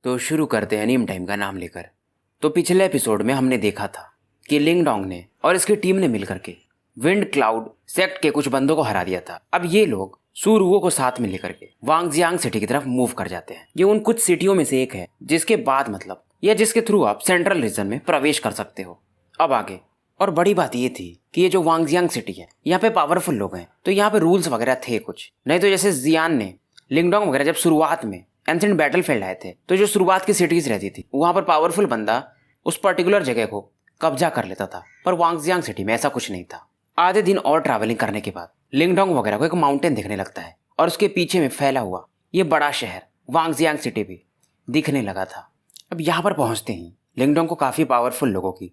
तो शुरू करते हैं नीम टाइम का नाम लेकर। तो पिछले एपिसोड में हमने देखा था कि लिंगडोंग ने और इसकी टीम ने मिलकर के विंड क्लाउड सेक्ट के कुछ बंदों को हरा दिया था। अब ये लोग सुरुओ को साथ में लेकर के वांगजियांग सिटी की तरफ मूव कर जाते हैं। ये उन कुछ सिटियों में से एक है जिसके बाद मतलब या जिसके थ्रू आप सेंट्रल रीजन में प्रवेश कर सकते हो। अब आगे और बड़ी बात ये थी कि ये जो वांगजियांग सिटी है यहाँ पे पावरफुल लोग हैं, तो यहाँ पे रूल्स वगैरह थे कुछ, नहीं तो जैसे जियान ने लिंगडोंग वगैरह जब शुरुआत में एंसेंट बैटलफील्ड आए थे तो जो शुरुआत की सिटीज रहती थी वहां पर पावरफुल बंदा उस पर्टिकुलर जगह को कब्जा कर लेता था, पर वांगजियांग सिटी में ऐसा कुछ नहीं था। आधे दिन और ट्रैवलिंग करने के बाद लिंगडोंग वगैरह को एक माउंटेन दिखने लगता है और उसके पीछे में फैला हुआ ये बड़ा शहर वांगजियांग सिटी भी दिखने लगा था। अब यहाँ पर पहुंचते ही लिंगडोंग को काफी पावरफुल लोगों की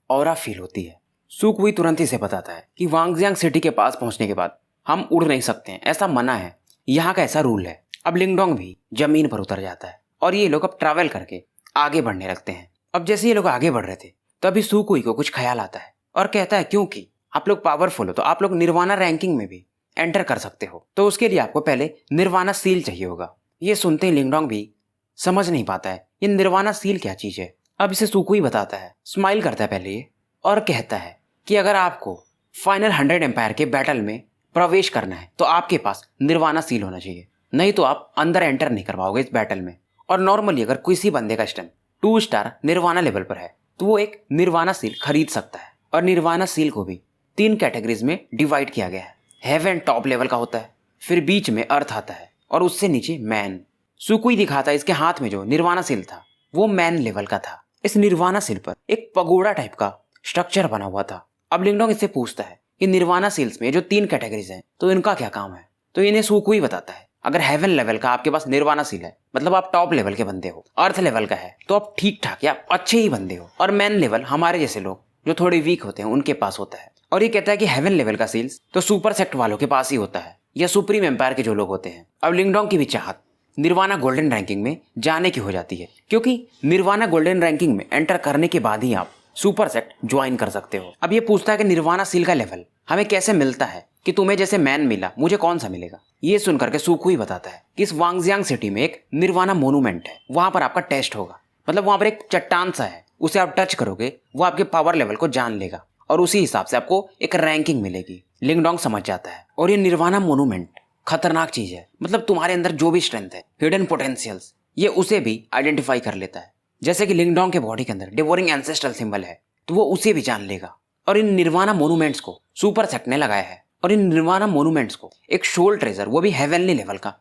ऑरा फील होती है। सुकुई तुरंत ही से बताता है कि वांगजियांग सिटी के पास पहुंचने के बाद हम उड़ नहीं सकते हैं, ऐसा मना है, यहाँ का ऐसा रूल है। अब लिंगडोंग भी जमीन पर उतर जाता है और ये लोग अब ट्रैवल करके आगे बढ़ने लगते हैं। अब जैसे ये लोग आगे बढ़ रहे थे तभी सुकुई को कुछ ख्याल आता है और कहता है क्योंकि आप लोग पावरफुल हो तो आप लोग निर्वाणा रैंकिंग में भी एंटर कर सकते हो, तो उसके लिए आपको पहले निर्वाणा सील चाहिए होगा। ये सुनते ही लिंगडोंग भी समझ नहीं पाता है ये निर्वाणा सील क्या चीज है। अब इसे सुकुई बताता है, स्माइल करता है पहले ये और कहता है कि अगर आपको फाइनल 100 एम्पायर के बैटल में प्रवेश करना है तो आपके पास निर्वाणा सील होना चाहिए, नहीं तो आप अंदर एंटर नहीं कर पाओगे इस बैटल में। और नॉर्मली अगर किसी बंदे का स्ट्रेंथ 2 स्टार निर्वाणा लेवल पर है तो वो एक निर्वाणा सील खरीद सकता है। और निर्वाणा सील को भी 3 कैटेगरीज में डिवाइड किया गया है। हेवन टॉप लेवल का होता है, फिर बीच में अर्थ आता है और उससे नीचे मैन। सुकुई दिखाता है इसके हाथ में जो निर्वाणा सील था वो मैन लेवल का था। इस निर्वाणा सील पर एक पगोड़ा टाइप का स्ट्रक्चर बना हुआ था। अब लिंगडोंग इससे पूछता है कि निर्वाणा सील्स में जो 3 कैटेगरीज हैं तो इनका क्या काम है, तो इन्हें सुकुई बताता है अगर हेवन लेवल का आपके पास निर्वाणा सील है मतलब आप टॉप लेवल के बंदे हो, अर्थ लेवल का है तो आप ठीक ठाक या अच्छे ही बंदे हो, और मैन लेवल हमारे जैसे लोग जो थोड़े वीक होते हैं उनके पास होता है। और ये कहता है कि हेवन लेवल का सील्स तो सुपर सेक्ट वालों के पास ही होता है या सुप्रीम एम्पायर के जो लोग होते हैं। अब लिंगडोंग की भी चाहत निर्वाणा गोल्डन रैंकिंग में जाने की हो जाती है, क्योंकि निर्वाणा गोल्डन रैंकिंग में एंटर करने के बाद ही आप सुपर सेक्ट ज्वाइन कर सकते हो। अब ये पूछता है कि निर्वाणा सील का लेवल हमें कैसे मिलता है, कि तुम्हें जैसे मैन मिला मुझे कौन सा मिलेगा। ये सुनकर के सुकुई बताता है कि इस वांगजियांग सिटी में एक निर्वाणा मोन्यूमेंट है, वहां पर आपका टेस्ट होगा, मतलब वहां पर एक चट्टान सा है, उसे आप टच करोगे वो आपके पावर लेवल को जान लेगा और उसी हिसाब से आपको एक रैंकिंग मिलेगी। लिंगडोंग समझ जाता है और ये निर्वाणा मोन्यूमेंट खतरनाक चीज है, मतलब तुम्हारे अंदर जो भी स्ट्रेंथ है, हिडन पोटेंशियल्स, ये उसे भी आइडेंटिफाई कर लेता है। जैसे कि लिंगडोंग के बॉडी के अंदर डिवोरिंग एंसेस्ट्रल सिंबल है तो वो उसे भी जान लेगा। और इन निर्वाणा मोन्यूमेंट्स को सुपर सेक्ट ने लगाया है और इन निर्वाणा मोन्यूमेंट्स को एक सोल ट्रेजर वो भी हेवनली लेवल का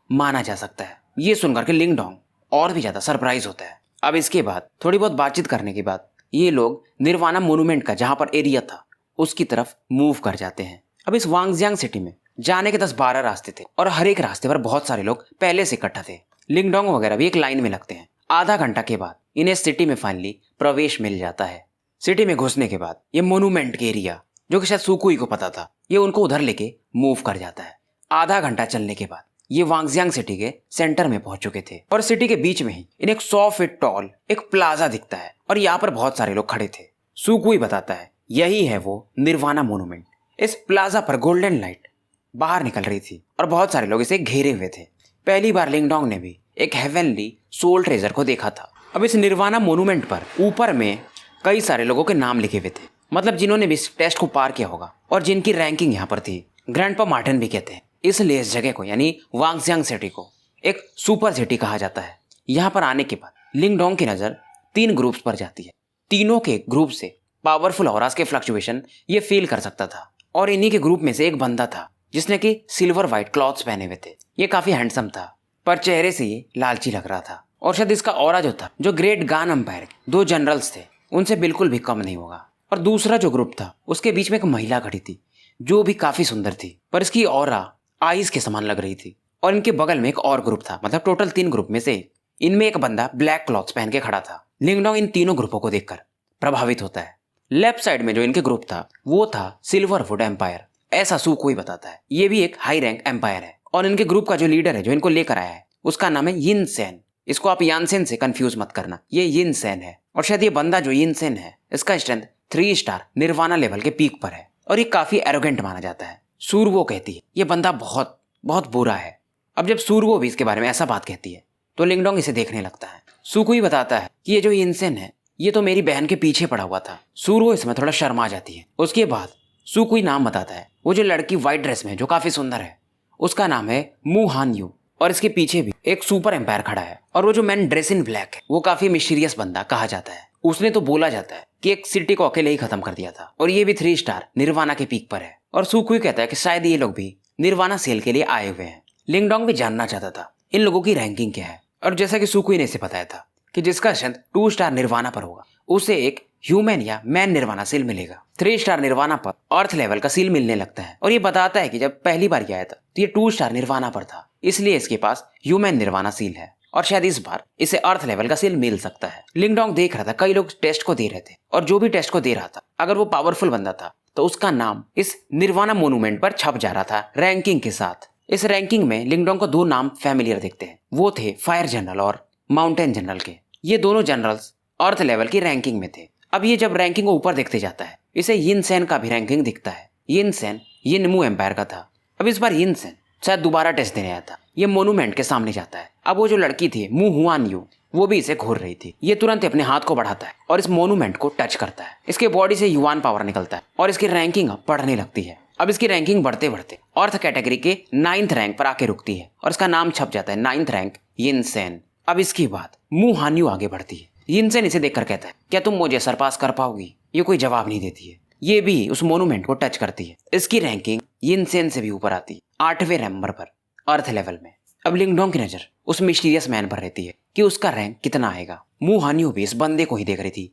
माना जा सकता है। ये सुनकर के लिंगडोंग और भी ज्यादा सरप्राइज होता है। अब इसके बाद थोड़ी बहुत बातचीत करने के बाद ये लोग निर्वाणा मोन्यूमेंट का जहां पर एरिया था उसकी तरफ मूव कर जाते हैं। अब इस वांगजियांग सिटी में जाने के 10-12 रास्ते थे और हर एक रास्ते पर बहुत सारे लोग पहले से इकट्ठा थे। लिंगडोंग वगैरह भी एक लाइन में लगते हैं। आधा घंटा के बाद इन्हें सिटी में फाइनली प्रवेश मिल जाता है। सिटी में घुसने के बाद ये मोन्यूमेंट के एरिया जो कि शायद सुकुई को पता था ये उनको उधर लेके मूव कर जाता है। आधा घंटा चलने के बाद ये वांगजियांग सिटी के सेंटर में पहुंच चुके थे और सिटी के बीच में ही इन्हें एक 100 फीट टॉल एक प्लाजा दिखता है और यहाँ पर बहुत सारे लोग खड़े थे। सुकुई बताता है यही है वो निर्वाणा मोन्यूमेंट। इस प्लाजा पर गोल्डन लाइट बाहर निकल रही थी और बहुत सारे लोग इसे घेरे हुए थे। पहली बार लिंगडोंग ने भी एक हेवनली सोल ट्रेजर को देखा था। अब इस निर्वाणा मोन्यूमेंट पर ऊपर में कई सारे लोगों के नाम लिखे हुए थे, मतलब जिन्होंने भी इस टेस्ट को पार किया होगा और जिनकी रैंकिंग यहाँ पर थी। ग्रैंडपा मार्टिन भी कहते हैं, इसलिए इस जगह को यानी वांगजियांग सिटी को एक सुपर सिटी कहा जाता है। यहाँ पर आने के बाद लिंगडोंग की नजर 3 ग्रुप्स पर जाती है। तीनों के ग्रुप से पावरफुल ऑरास के फ्लक्चुएशन ये फील कर सकता था और इन्हीं के ग्रुप में से एक बंदा था जिसने कि सिल्वर व्हाइट क्लॉथ्स पहने हुए थे। ये काफी हैंडसम था पर चेहरे से ये लालची लग रहा था और शायद इसका ऑरा जो था जो ग्रेट गान एम्पायर के 2 जनरल्स थे उनसे बिल्कुल भी कम नहीं होगा। और दूसरा जो ग्रुप था उसके बीच में एक महिला खड़ी थी जो भी काफी सुंदर थी पर इसकी ऑरा आइस के समान लग रही थी। और इनके बगल में एक और ग्रुप था, मतलब टोटल 3 ग्रुप में से इनमें एक बंदा ब्लैक क्लॉथ्स पहन के खड़ा था। लिंगडोंग इन तीनों ग्रुपों को देखकर प्रभावित होता है। लेफ्ट साइड में जो इनके ग्रुप था वो था सिल्वरवुड एम्पायर, ऐसा सुकुई बताता है। ये भी एक हाई रैंक एम्पायर है और इनके ग्रुप का जो लीडर है जो इनको लेकर आया है उसका नाम है यिन सेन। इसको आप यानसेन से कंफ्यूज मत करना, ये यिन सेन है। और शायद ये बंदा जो यिन सेन है इसका स्ट्रेंथ 3 स्टार निर्वाणा लेवल के पीक पर है और ये काफी एरोगेंट माना जाता है। सुरुओ कहती है ये बंदा बहुत बहुत बुरा है। अब जब सुरुओ भी इसके बारे में ऐसा बात कहती है तो लिंगडोंग इसे देखने लगता है। सुकुई बताता है कि ये जो यिनसेन है ये तो मेरी बहन के पीछे पड़ा हुआ था। सूरुओ इसमें थोड़ा शर्मा जाती है। उसके बाद सुकुई नाम बताता है। वो जो लड़की व्हाइट ड्रेस में जो काफी सुंदर है उसका नाम है मू हान यू, और इसके पीछे भी एक सुपर एम्पायर खड़ा है। और वो जो मैन ड्रेस इन ब्लैक है वो काफी मिस्टीरियस बंदा कहा जाता है। उसने तो बोला जाता है कि एक सिटी को अकेले ही खत्म कर दिया था, और ये भी 3 स्टार निर्वाणा के पीक पर है। और सुकुई कहता है कि शायद ये लोग भी निर्वाणा सेल के लिए आए हुए हैं। लिंगडोंग भी जानना चाहता था इन लोगों की रैंकिंग क्या है, और जैसा कि सुकुई ने इसे बताया था कि जिसका स्ट्रेंथ 2 स्टार निर्वाणा पर होगा उसे एक ह्यूमन या मैन निर्वाणा सील मिलेगा। 3 स्टार निर्वाणा पर अर्थ लेवल का सील मिलने लगता है। और ये बताता है कि जब पहली बार ये आया था तो ये 2 स्टार निर्वाणा पर था, इसलिए इसके पास ह्यूमन निर्वाणा सील है, और शायद इस बार इसे अर्थ लेवल का सील मिल सकता है। लिंगडोंग देख रहा था कई लोग टेस्ट को दे रहे थे, और जो भी टेस्ट को दे रहा था अगर वो पावरफुल बंदा था तो उसका नाम इस निर्वाणा मोन्यूमेंट पर छप जा रहा था रैंकिंग के साथ। इस रैंकिंग में लिंगडोंग को 2 नाम फैमिलियर दिखते हैं। वो थे फायर जनरल और माउंटेन जनरल के। ये दोनों जनरल्स अर्थ लेवल की रैंकिंग में थे। अब ये जब रैंकिंग को ऊपर देखते जाता है इसे यिनसेन का भी रैंकिंग दिखता है। यिनसेन यिनमू एम्पायर का था। अब इस बार यिनसेन शायद दोबारा टेस्ट देने आया था। ये मोन्यूमेंट के सामने जाता है। अब वो जो लड़की थी मू हुआन यू वो भी इसे घूर रही थी। ये तुरंत अपने हाथ को बढ़ाता है और इस मोन्यूमेंट को टच करता है। इसके बॉडी से युआन पावर निकलता है और इसकी रैंकिंग अब बढ़ने लगती है। अब इसकी रैंकिंग बढ़ते बढ़ते अर्थ कैटेगरी के 9th रैंक पर आके रुकती है, और इसका नाम छप जाता है 9th रैंक यिनसेन। अब इसके बाद मू हान्यू आगे बढ़ती है। यिनसेन इसे देखकर कहता है क्या तुम मुझे सरपास कर पाओगी? ये कोई जवाब नहीं देती है। ये भी उस मोन्यूमेंट को टच करती है। इसकी रैंकिंग यिनसेन से भी ऊपर आती है 8वें नंबर पर अर्थ लेवल में। अब लिंगडोंग की नजर उस मिस्टीरियस मैन पर रहती है कि उसका रैंक कितना आएगा। मू हान्यू भी इस बंदे को ही देख रही थी।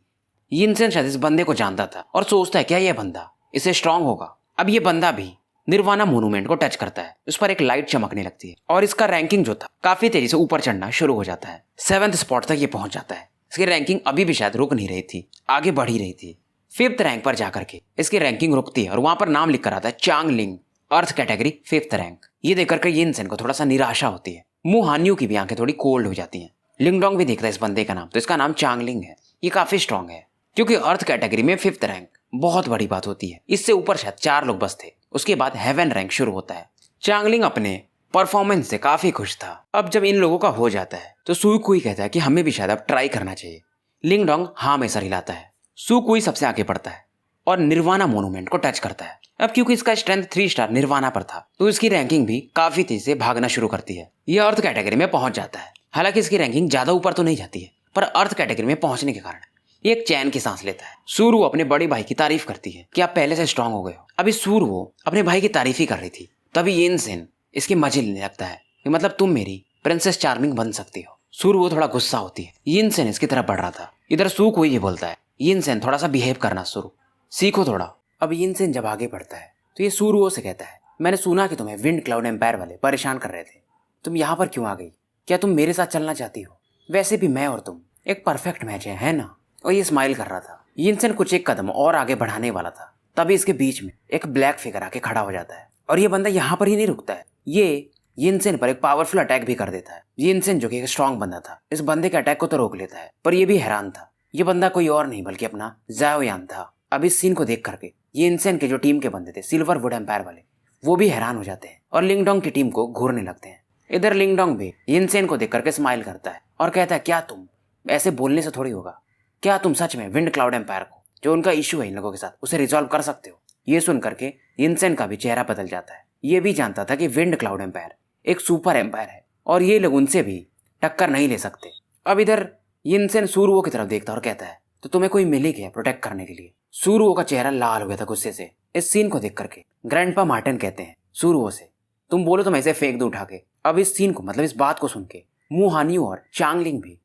यिनसेन शायद इस बंदे को जानता था और सोचता है क्या यह बंदा इससे स्ट्रांग होगा। अब ये बंदा भी निर्वाणा मोन्यूमेंट को टच करता है। उस पर एक लाइट चमकने लगती है और इसका रैंकिंग जो था काफी तेजी से ऊपर चढ़ना शुरू हो जाता है। 7th स्पॉट तक ये पहुंच जाता है। इसकी रैंकिंग अभी भी शायद रुक नहीं रही थी, आगे बढ़ ही रही थी। 5th रैंक पर जाकर के इसकी रैंकिंग रुकती है और वहां पर नाम लिख कर आता है चांगलिंग, अर्थ कैटेगरी 5th रैंक। ये देखकर के यिनसेन को थोड़ा सा निराशा होती है। मू हान्यू की भी आंखें थोड़ी कोल्ड हो जाती हैं। लिंगडोंग भी देखता है इस बंदे का नाम, तो इसका नाम चांगलिंग है। ये काफी स्ट्रांग है क्योंकि अर्थ कैटेगरी में 5th रैंक बहुत बड़ी बात होती है। इससे ऊपर शायद 4 लोग बस थे। उसके बाद हेवन रैंक शुरू होता है। चांगलिंग अपने परफॉर्मेंस से काफी खुश था। अब जब इन लोगों का हो जाता है तो सुकुई कहता है कि हमें भी शायद अब ट्राई करना चाहिए। लिंगडोंग हाँ में सर हिलाता है। सुकुई सबसे आगे बढ़ता है और निर्वाणा मोन्यूमेंट को टच करता है। अब क्योंकि इसका स्ट्रेंथ 3 स्टार निर्वाणा पर था तो इसकी रैंकिंग भी काफी तेजी से भागना शुरू करती है। यह अर्थ कैटेगरी में पहुंच जाता है। हालांकि इसकी रैंकिंग ज्यादा ऊपर तो नहीं जाती है, पर अर्थ कैटेगरी में पहुंचने के कारण ये एक चैन की सांस लेता है। सूरू अपने बड़े भाई की तारीफ करती है कि आप पहले से स्ट्रांग हो गए हो। अभी सूरू अपने भाई की तारीफ ही कर रही थी, तभी यिनसेन इसके मजे लेने लगता है कि मतलब तुम मेरी प्रिंसेस चार्मिंग बन सकती हो। सूरू थोड़ा गुस्सा होती है। यिनसेन इसकी तरफ बढ़ रहा था। इधर सुकुई ये बोलता है यिनसेन थोड़ा सा बिहेव करना शुरू सीखो थोड़ा। अब यिनसेन जब आगे बढ़ता है तो ये सूरुओ से कहता है मैंने सुना कि तुम्हें विंड क्लाउड एम्पायर वाले परेशान कर रहे थे, तुम यहाँ पर क्यों आ गई? क्या तुम मेरे साथ चलना चाहती हो? वैसे भी मैं और तुम एक परफेक्ट मैच है ना? और ये स्माइल कर रहा था। यिनसेन कुछ एक कदम और आगे बढ़ाने वाला था, तभी इसके बीच में एक ब्लैक फिगर आके खड़ा हो जाता है। और ये बंदा यहाँ पर ही नहीं रुकता है, ये यिनसेन पर एक पावरफुल अटैक भी कर देता है। यिनसेन जो कि एक स्ट्रांग बंदा था इस बंदे के अटैक को तो रोक लेता है, पर ये भी हैरान था। ये बंदा कोई और नहीं बल्कि अपना ज़ाओयान था। अब इस सीन को देख करके यिनसेन के जो टीम के बंदे थे सिल्वर वुड एम्पायर वाले, वो भी हैरान हो जाते हैं और लिंगडोंग की टीम को घूरने लगते हैं। इधर लिंगडोंग भी यिनसेन को देख करके स्माइल करता है और कहता है क्या तुम ऐसे बोलने से थोड़ी होगा, क्या तुम सच में विंड क्लाउड एम्पायर को जो उनका इशू है इन लोगों के साथ उसे रिजॉल्व कर सकते हो? ये सुन करके यिनसेन का भी चेहरा बदल जाता है। ये भी जानता था कि विंड क्लाउड एम्पायर एक सुपर एम्पायर है और ये लोग उनसे भी टक्कर नहीं ले सकते। अब इधर यिनसेन सूरुओ की तरफ देखता और कहता है तो तुम्हें कोई मिल ही गया प्रोटेक्ट करने के लिए? सूरुओ का चेहरा लाल हो गया था गुस्से से। इस सीन को देख करके ग्रैंडपा मार्टिन कहते हैं सूरुओ से तुम बोलो तो मैं इसे फेंक दूं उठा के। अब इस सीन को मतलब इस बात को सुन के मू हान्यू और चांगलिंग भी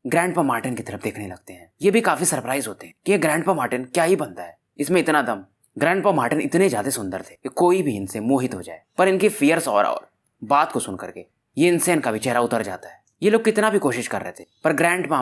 ग्रैंडपा मार्टिन की तरफ देखने लगते हैं। ये भी काफी सरप्राइज होते हैं कि ये ग्रैंडपा मार्टिन क्या ही बनता है, इसमें इतना दम। ग्रैंडपा मार्टिन इतने ज्यादा सुंदर थे कि कोई भी इनसे मोहित हो जाए, पर इनकी फियर्स और बात को सुन करके ये इनसेन का भी चेहरा उतर जाता है। ये लोग कितना भी कोशिश कर रहे थे पर ग्रैंडपा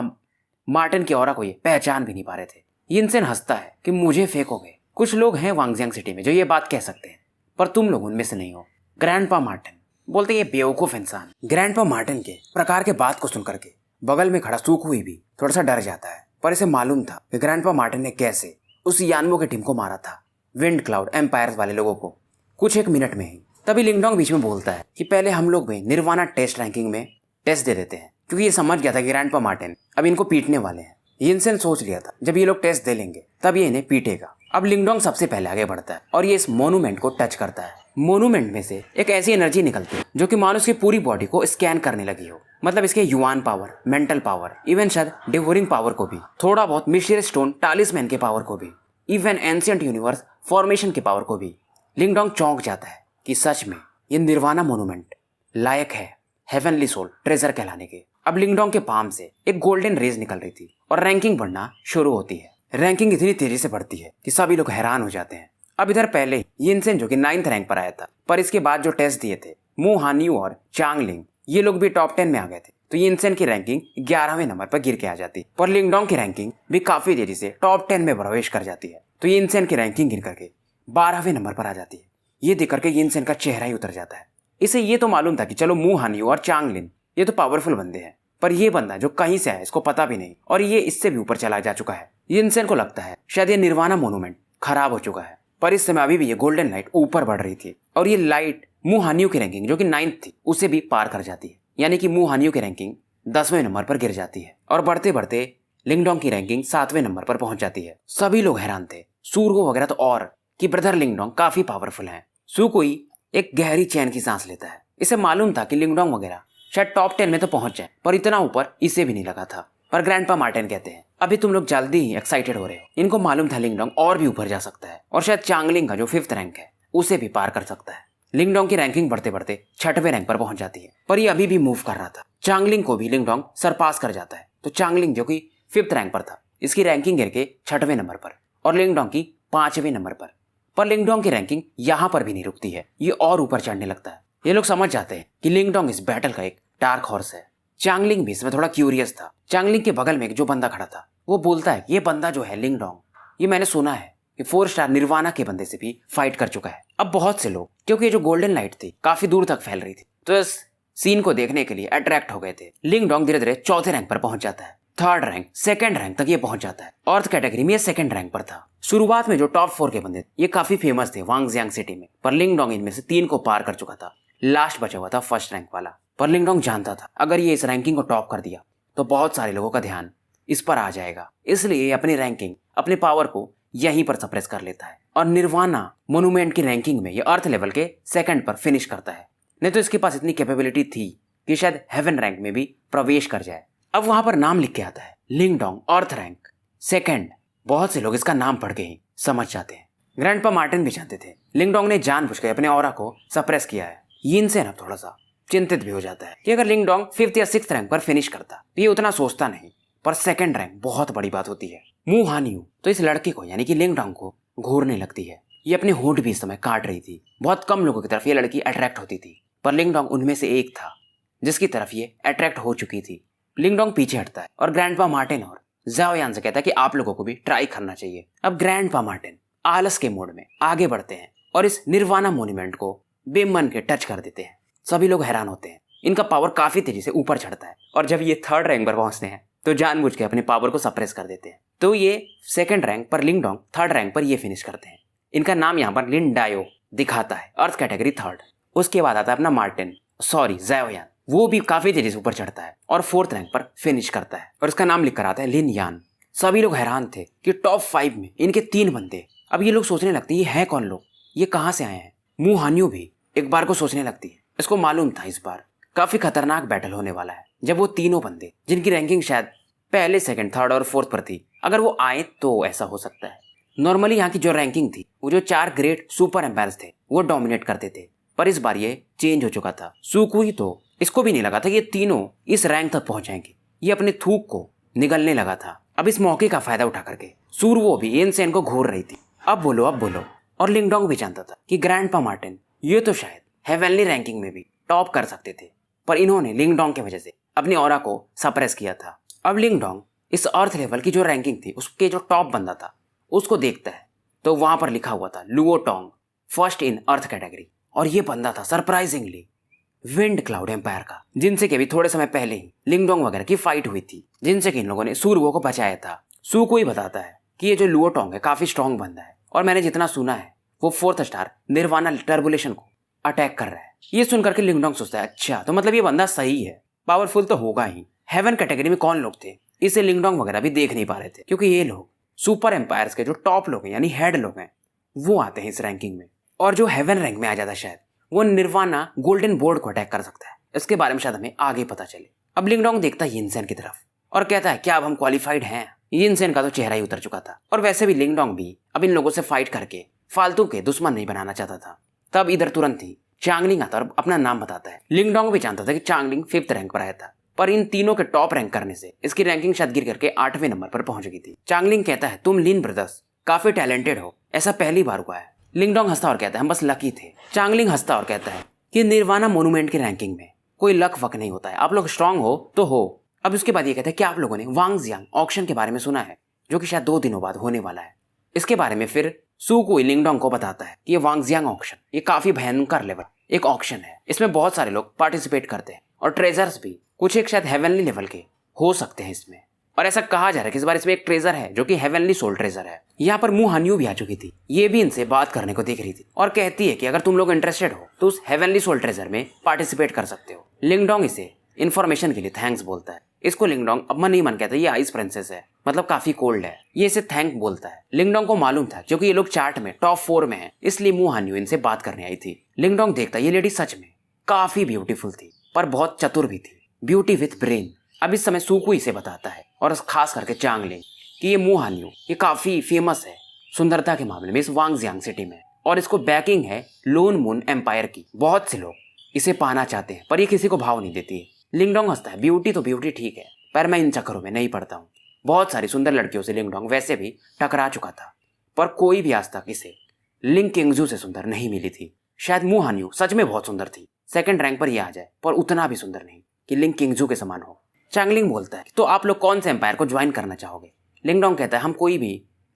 मार्टिन की ऑरा को ये पहचान भी नहीं पा रहे थे। यिनसेन हंसता है कि मुझे फेंकोगे? कुछ लोग हैं वांगजियांग सिटी में जो ये बात कह सकते हैं, पर तुम लोग उनमें से नहीं हो। ग्रैंडपा मार्टिन बोलते ये बेवकूफ इंसान। ग्रैंडपा मार्टिन के प्रकार के बात को सुन करके बगल में खड़ा सुकुई भी थोड़ा सा डर जाता है, पर इसे मालूम था कि ग्रैंडपा मार्टिन ने कैसे उस यानमो की टीम को मारा था, विंड क्लाउड एम्पायर वाले लोगों को, कुछ एक मिनट में ही। तभी लिंगडोंग बीच में बोलता है कि पहले हम लोग भी निर्वाणा टेस्ट रैंकिंग में टेस्ट दे देते हैं क्योंकि ये समझ गया था कि ग्रैंडपा मार्टिन अब इनको पीटने वाले हैं। यिनसेन सोच लिया था जब ये लोग टेस्ट दे लेंगे तब ये इन्हें पीटेगा। अब लिंगडोंग सबसे पहले आगे बढ़ता है और ये इस मोनूमेंट को टच करता है। मोनूमेंट में से एक ऐसी एनर्जी निकलती है जो कि मानो उसकी पूरी बॉडी को स्कैन करने लगी हो। मतलब इसके yuan power, mental power, even शायद डिवोरिंग पावर को भी, थोड़ा बहुत मिस्टीरियस स्टोन टालिस्मैन के पावर को भी, इवन एंशिएंट यूनिवर्स फॉर्मेशन के पावर को भी। लिंगडोंग चौंक जाता है कि सच में ये निर्वाणा मोनूमेंट लायक है हेवनली सोल ट्रेजर कहलाने के। अब लिंगडोंग के पाम से एक गोल्डन रेज निकल रही थी और रैंकिंग बढ़ना शुरू होती है। रैंकिंग इतनी तेजी से बढ़ती है कि सभी लोग हैरान हो जाते हैं। अब इधर पहले यिनसेन जो कि 9th रैंक पर आया था, पर इसके बाद जो टेस्ट दिए थे मू हान्यू और चांगलिंग, ये लोग भी टॉप 10 में आ गए थे। तो यिनसेन की रैंकिंग 11वें नंबर पर गिर के आ जाती, पर लिंगडोंग की रैंकिंग भी काफी तेजी से टॉप 10 में प्रवेश कर जाती है। तो यिनसेन की रैंकिंग गिर करके 12वें नंबर पर आ जाती है। ये देख करके यिनसेन का चेहरा ही उतर जाता है। इसे ये तो मालूम था कि चलो मू हान्यू और चांगलिन ये तो पावरफुल बंदे हैं, पर ये बंदा जो कहीं से आया इसको पता भी नहीं और ये इससे भी ऊपर चला जा चुका है। यिनसेन को लगता है शायद ये निर्वाणा मोनूमेंट खराब हो चुका है, पर इस समय अभी भी ये गोल्डन लाइट ऊपर बढ़ रही थी और ये लाइट मू हान्यू की रैंकिंग जो कि 9th थी उसे भी पार कर जाती है। यानी कि मू हान्यू की रैंकिंग 10वें नंबर पर गिर जाती है और बढ़ते बढ़ते लिंगडोंग की रैंकिंग 7वें नंबर पर पहुंच जाती है। सभी लोग हैरान थे, सूरगो वगैरह तो और, कि ब्रदर लिंगडोंग काफी पावरफुल हैं। सुकोई एक गहरी चैन की सांस लेता है। इसे मालूम था कि लिंगडोंग वगैरह शायद टॉप 10 में तो पहुंच जाए, पर इतना ऊपर इसे भी नहीं लगा था। पर ग्रैंडपा मार्टिन कहते हैं अभी तुम लोग जल्दी ही एक्साइटेड हो रहे हो। इनको मालूम था लिंगडोंग और भी ऊपर जा सकता है और शायद चांगलिंग का जो 5th रैंक है उसे भी पार कर सकता है। लिंगडोंग की रैंकिंग बढ़ते बढ़ते 6वें रैंक पर पहुंच जाती है, पर ये अभी भी मूव कर रहा था। चांगलिंग को भी लिंगडोंग सरपास कर जाता है। तो चांगलिंग जो कि 5th रैंक पर था, इसकी रैंकिंग गिर के 6वें नंबर पर और लिंगडोंग की 5वें नंबर पर। पर लिंगडोंग की रैंकिंग यहाँ पर भी नहीं रुकती है, ये और ऊपर चढ़ने लगता है। ये लोग समझ जाते हैं कि लिंगडोंग इस बैटल का एक डार्क हॉर्स है। चांगलिंग भी इसमें थोड़ा क्यूरियस था। चांगलिंग के बगल में एक जो बंदा खड़ा था वो बोलता है ये बंदा जो है लिंगडोंग, ये मैंने सुना है कि 4 स्टार निर्वाणा के बंदे से भी फाइट कर चुका है। अब बहुत से लोग, क्योंकि ये जो गोल्डन लाइट थी काफी दूर तक फैल रही थी, तो इस सीन को देखने के लिए अट्रैक्ट हो गए थे। लिंगडोंग धीरे धीरे 4थे रैंक पर पहुंच जाता है, 3rd रैंक, 2nd रैंक तक ये पहुंच जाता है। अर्थ कैटेगरी में ये 2nd रैंक पर था। शुरुआत में जो टॉप 4 के बंदे ये काफी फेमस थे वांगजियांग सिटी में, पर लिंगडोंग इनमें से 3 को पार कर चुका था। लास्ट बचा हुआ था 1st रैंक वाला। पर लिंगडोंग जानता था अगर ये इस रैंकिंग को टॉप कर दिया तो बहुत सारे लोगों का ध्यान इस पर आ जाएगा, इसलिए ये अपनी रैंकिंग, अपने पावर को यहीं पर सप्रेस कर लेता है और निर्वाणा मोनूमेंट की रैंकिंग में ये अर्थ लेवल के 2nd पर फिनिश करता है। नहीं तो इसके पास इतनी कैपेबिलिटी थी कि शायद हेवन रैंक में भी प्रवेश कर जाए। अब वहां पर नाम लिख के आता है लिंगडोंग अर्थ रैंक 2nd। बहुत से लोग इसका नाम पढ़ के ही समझ जाते हैं। ग्रैंडपा मार्टिन भी जानते थे लिंगडोंग ने जानबूझकर अपने ऑरा को सप्रेस किया है। यिनसेन अब थोड़ा सा चिंतित भी हो जाता है कि अगर लिंगडोंग 5th या 6th रैंक पर फिनिश करता तो ये उतना सोचता नहीं, पर 2nd रैंक बहुत बड़ी बात होती है। मू हान्यू तो इस लड़के को यानी कि लिंगडोंग को घूरने लगती है। ये अपने होंठ भी इस समय काट रही थी। बहुत कम लोगों की तरफ ये लड़की अट्रैक्ट होती थी, पर लिंगडोंग उनमें से एक था जिसकी तरफ ये अट्रैक्ट हो चुकी थी। लिंगडोंग पीछे हटता है और ग्रैंडपा मार्टिन और ज़ाओयान से कहता है कि आप लोगों को भी ट्राई करना चाहिए। अब ग्रैंडपा मार्टिन आलस के मोड में आगे बढ़ते हैं और इस निर्वाणा मोन्यूमेंट को बेमन के टच कर देते हैं। सभी लोग हैरान होते हैं, इनका पावर काफी तेजी से ऊपर चढ़ता है और जब ये 3rd रैंक पर पहुंचते हैं तो जानबूझ के अपने पावर को सप्रेस कर देते हैं। तो ये 2nd रैंक पर लिंगडोंग, 3rd रैंक पर ये फिनिश करते हैं। इनका नाम यहाँ पर लिन डायो दिखाता है, अर्थ कैटेगरी 3rd। उसके बाद आता है अपना मार्टिन, सॉरी ज़ाओयान, वो भी काफी तेजी से ऊपर चढ़ता है और 4th रैंक पर फिनिश करता है और इसका नाम लिख कर आता है लिन यान। सभी लोग हैरान थे कि टॉप 5 में इनके 3 बंदे। अब ये लोग सोचने लगते हैं ये है कौन लोग, ये कहाँ से आए हैं। मू हान्यू भी एक बार को सोचने लगती है, इसको मालूम था इस बार काफी खतरनाक बैटल होने वाला है। जब वो तीनों बंदे जिनकी रैंकिंग शायद पहले, 2nd, 3rd और 4th पर थी, अगर वो आए तो ऐसा हो सकता है। नॉर्मली यहाँ की जो रैंकिंग थी वो जो 4 ग्रेट सुपर एम्पायर्स थे वो डोमिनेट करते थे, पर इस बार ये चेंज हो चुका था। सुकुई तो इसको भी नहीं लगा था कि ये तीनों इस रैंक तक पहुंचाएंगे। ये अपने थूक को निगलने लगा था। अब इस मौके का फायदा उठा करके सूरवो भी यिनसेन को घूर रही थी, अब बोलो अब बोलो। और लिंगडोंग भी जानता था कि ग्रैंडपा मार्टिन ये तो शायद हेवनली रैंकिंग में भी टॉप कर सकते थे, पर इन्होंने लिंगडोंग की वजह से अपनी ऑरा को सप्रेस किया था। अब लिंगडोंग इस अर्थ लेवल की जो रैंकिंग थी उसके जो टॉप बंदा था उसको देखता है तो वहां पर लिखा हुआ था लुओ टोंग 1st इन अर्थ कैटेगरी, और ये बंदा था सरप्राइजिंगली विंड क्लाउड एम्पायर का, जिनसे कि अभी थोड़े समय पहले ही लिंगडोंग वगैरह की फाइट हुई थी, जिनसे कि इन लोगों ने सूरवो को बचाया था। सुकोई बताता है कि ये जो लुओ टोंग है काफी स्ट्रॉन्ग बंदा है और मैंने जितना सुना है वो 4th स्टार निर्वाणा टर्बुलेशन को अटैक कर रहा है। ये सुनकर के लिंगडोंग सोचता है अच्छा तो मतलब ये बंदा सही है, पावरफुल तो होगा ही, हेवन कैटेगरी में कौन लोग थे इसे लिंगडोंग वगैरह भी देख नहीं पा रहे थे, क्योंकि ये लोग सुपर एम्पायर्स के जो टॉप लोग हैं यानी हेड लोग हैं वो आते हैं इस रैंकिंग में। और जो हेवन रैंक में आ जाता है शायद वो निर्वाणा गोल्डन बोर्ड को अटैक कर सकता है। इसके बारे में शायद हमें आगे पता चले। अब लिंगडोंग देखता है यिनसेन की तरफ और कहता है क्या अब हम क्वालिफाइड हैं। यिनसेन का तो चेहरा ही उतर चुका था और वैसे भी लिंगडोंग भी अब इन लोगों से फाइट करके फालतू के दुश्मन नहीं बनाना चाहता था। तब इधर तुरंत ही चांगलिंग आता और अपना नाम बताता है। लिंगडोंग भी जानता था कि चांगलिंग 5th रैंक पर आया था, पर इन तीनों के टॉप रैंक करने से इसकी रैंकिंग शायद गिर करके 8वें नंबर पर पहुंच गई थी। चांगलिंग कहता है तुम लिन ब्रदर्स काफी टैलेंटेड हो, ऐसा पहली बार हुआ है। लिंगडोंग हंसता और कहता है हम बस लकी थे। चांगलिंग हंसता और कहता है कि निर्वाणा मोन्यूमेंट की रैंकिंग में कोई लक वक नहीं होता है, आप लोग स्ट्रांग हो तो हो। अब उसके बाद ये कहते हैं क्या आप लोगों ने वांगजियांग ऑक्शन के बारे में सुना है, जो कि शायद 2 दिनों बाद होने वाला है। इसके बारे में फिर सुकुई लिंगडोंग को बताता है कि ये वांगजियांग ऑक्शन ये काफी भयंकर लेवल एक ऑक्शन है, इसमें बहुत सारे लोग पार्टिसिपेट करते हैं और ट्रेजर्स भी कुछ एक शायद हेवनली लेवल के हो सकते हैं इसमें। और ऐसा कहा जा रहा है कि इस बार इसमें एक ट्रेजर है जो कि हेवनली सोल ट्रेजर है। यहाँ पर मु हान्यू भी आ चुकी थी, ये भी इनसे बात करने को देख रही थी और कहती है कि अगर तुम लोग इंटरेस्टेड हो तो उस हेवनली सोल ट्रेजर में पार्टिसिपेट कर सकते हो। लिंगडोंग इसे इन्फॉर्मेशन के लिए थैंक्स बोलता है। इसको लिंगडोंग अब मन ही मन कहता है ये आइस प्रिंसेस है, मतलब काफी कोल्ड है, ये इसे थैंक बोलता है। लिंगडोंग को मालूम था क्योंकि ये लोग चार्ट में टॉप 4 में है, इसलिए मु हान्यू इनसे बात करने आई थी। लिंगडोंग देखता ये लेडी सच में काफी ब्यूटीफुल थी पर बहुत चतुर भी थी, ब्यूटी विथ ब्रेन। अब इस समय सुकुई से बताता है और खास करके चांगलिंग कि ये मु हान्यू ये काफी फेमस है सुंदरता के मामले में इस वांगजियांग सिटी में, और इसको बैकिंग है लोन मून एम्पायर की। बहुत से लोग इसे पाना चाहते हैं पर ये किसी को भाव नहीं देती है। लिंगडोंग हंसता है ब्यूटी तो ब्यूटी ठीक है, पर मैं इन चक्करों में नहीं पड़ता हूँ। बहुत सारी सुंदर लड़कियों से लिंगडोंग वैसे भी टकरा चुका था, पर कोई भी आज तक इसे लिंग किंगजू से सुंदर नहीं मिली थी। शायद मु हान्यू सच में बहुत सुंदर थी, 2nd रैंक पर यह आ जाए, पर उतना भी सुंदर नहीं कि लिंग किंगजू के समान हो। चांगलिंग बोलता है तो आप लोग कौन से एम्पायर को ज्वाइन करना चाहोगे। लिंगडोंग कहता है हम कोई भी